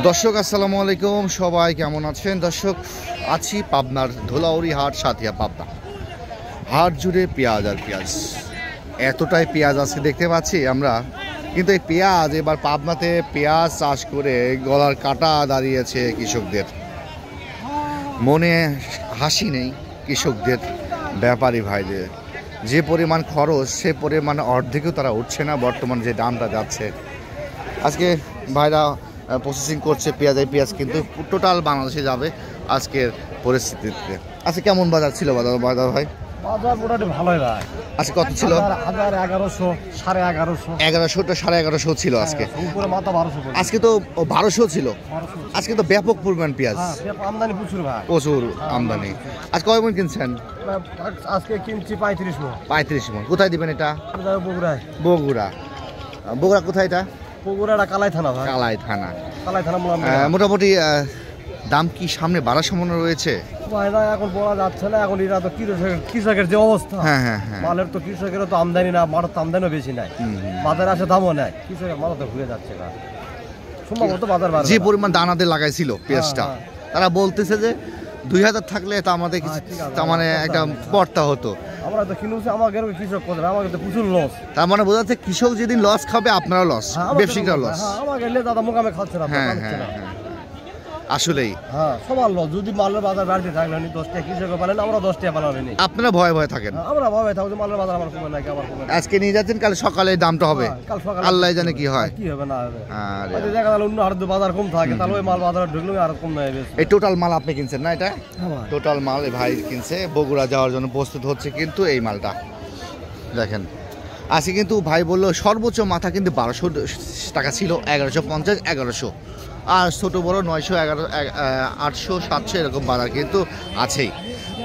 দর্শক আসসালামু আলাইকুম, সবাই কেমন আছেন? দর্শক, আছি পাবনার ধোলাউড়ি হাট, সাথিয়া পাবনা। হাট জুড়ে পেঁয়াজ আর পেঁয়াজ, এতটাই পেঁয়াজ আছে দেখতে পাচ্ছি আমরা। কিন্তু এই পেঁয়াজ এবার পাবনাতে পেঁয়াজ চাষ করে গলার কাটা দাঁড়িয়েছে কৃষকদের। মনে হাসি নেই কৃষকদের, ব্যাপারী ভাইদের। যে পরিমাণ খরচ সে পরিমাণ অর্ধেকও তারা উঠছে না বর্তমান যে দামটা যাচ্ছে। আজকে ভাইরা প্রসেসিং করছে পেঁয়াজ, এই পেঁয়াজ কিন্তু টোটাল বাংলাদেশে যাবে আজকের পরিস্থিতিতে। আজকে কেমন বাজার ছিল বাজার ভাই? বাজার মোটামুটি ভালোই ভাই। আজকে কত ছিল? 1100, 1150, 1100টা 1150 ছিল আজকে। উপরে মাথা 1200। আজকে তো 1200 ছিল। আজকে তো ব্যাপক পরিমাণ পেঁয়াজ, আমদানি প্রচুর ভাই, প্রচুর আমদানি। আজ কয় মণ কিনছেন? আজকে কিনছি 35 মণ। 35 মণ। কোথায় দিবেন এটা? বগুড়ায়। বগুড়া। বগুড়া কোথায় এটা? বগুড়াটা কালাই থানা ভাই। কালাই থানা। কালাই থানা। মোটামুটি দাম কি সামনে বাড়ার সম্ভাবনা রয়েছে? এখন বলা যাচ্ছে না, এখন এটা তো কৃষকের যে অবস্থা, মালের তো কৃষকের তো আমদানি না, মালের তো আমদানিও বেশি নাই, বাজারে আসে দামও নাই, কৃষকের মাল তো ঘুরে যাচ্ছে। সম্ভবত বাজার যে পরিমাণ দানাদের লাগাইছিল পেঁয়াজটা, তারা বলতেছে যে 2000 থাকলে তো আমাদের তার মানে একটা পর্তা হতো। আমরা তো কিনুছি, আমাদের কৃষক করবে, আমাদের তো প্রচুর লস। তার মানে বোঝা যাচ্ছে কৃষক যেদিন লস খাবে আপনারা লস, ব্যবসায়িকরা লস। আমাকে দাদা মোকামে খাচ্ছে না। আসলেই সবার লস। যদি মালের বাজার বাড়তে থাকলে 10 টাকা কৃষক পালেন, আমরা 10 টাকা পালাবেন। আপনারা ভয়ে ভয়ে থাকেন। আমরা ভয়ে থাকি মালের বাজার আমার কমে নাকি আমার কমে। আজকে নিয়ে যাচ্ছেন, কাল সকালে দামটা হবে, কাল সকালে আল্লাহ জানে কি হয়, কি হবে না হবে। আরে দেখা গেল অন্য আর বাজার কম থাকে, তাহলে ওই মাল বাজারে ঢুকলে আর কম না হবে। এই টোটাল মাল আপনি কিনছেন না? এটা টোটাল মাল ভাই কিনছে, বগুড়া যাওয়ার জন্য প্রস্তুত হচ্ছে। কিন্তু এই মালটা দেখেন আজকে কিন্তু ভাই বললো সর্বোচ্চ মাথা কিন্তু 1200 টাকা ছিল, 1150, 1100, আর ছোটো বড়ো 900, 1100, 800, 700 এরকম বাজার কিন্তু আছেই।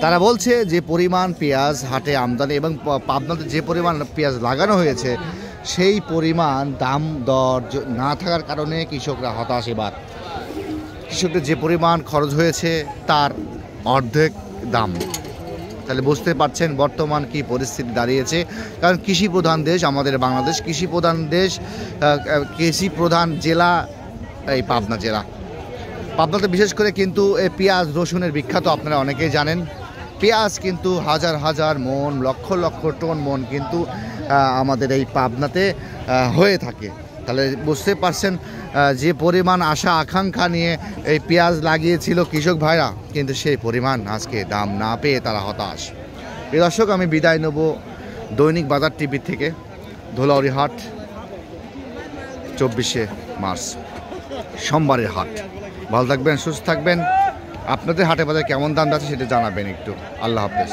তারা বলছে যে পরিমাণ পেঁয়াজ হাটে আমদানি এবং পাবনাতে যে পরিমাণ পেঁয়াজ লাগানো হয়েছে সেই পরিমাণ দাম দর না থাকার কারণে কৃষকরা হতাশ। এবার কৃষকদের যে পরিমাণ খরচ হয়েছে তার অর্ধেক দাম। তাহলে বুঝতে পারছেন বর্তমান কি পরিস্থিতি দাঁড়িয়েছে। কারণ কৃষি প্রধান দেশ আমাদের বাংলাদেশ, কৃষি প্রধান দেশ, কৃষি প্রধান জেলা এই পাবনা জেলা। পাবনাতে বিশেষ করে কিন্তু এই পেঁয়াজ রসুনের বিখ্যাত, আপনারা অনেকেই জানেন। পেঁয়াজ কিন্তু হাজার হাজার মন, লক্ষ লক্ষ টন মন কিন্তু আমাদের এই পাবনাতে হয়ে থাকে। তাহলে বুঝতে পারছেন যে পরিমাণ আশা আকাঙ্ক্ষা নিয়ে এই পেঁয়াজ লাগিয়েছিল কৃষক ভাইরা, কিন্তু সেই পরিমাণ আজকে দাম না পেয়ে তারা হতাশ। প্রিয় দর্শক, আমি বিদায় নেব দৈনিক বাজার টিভি থেকে। ধোলাউড়ি হাট 24শে মার্চ সোমবারের হাট। ভালো থাকবেন, সুস্থ থাকবেন। আপনাদের হাটে বাজারে কেমন দাম যাচ্ছে সেটা জানাবেন একটু। আল্লাহ হাফেজ।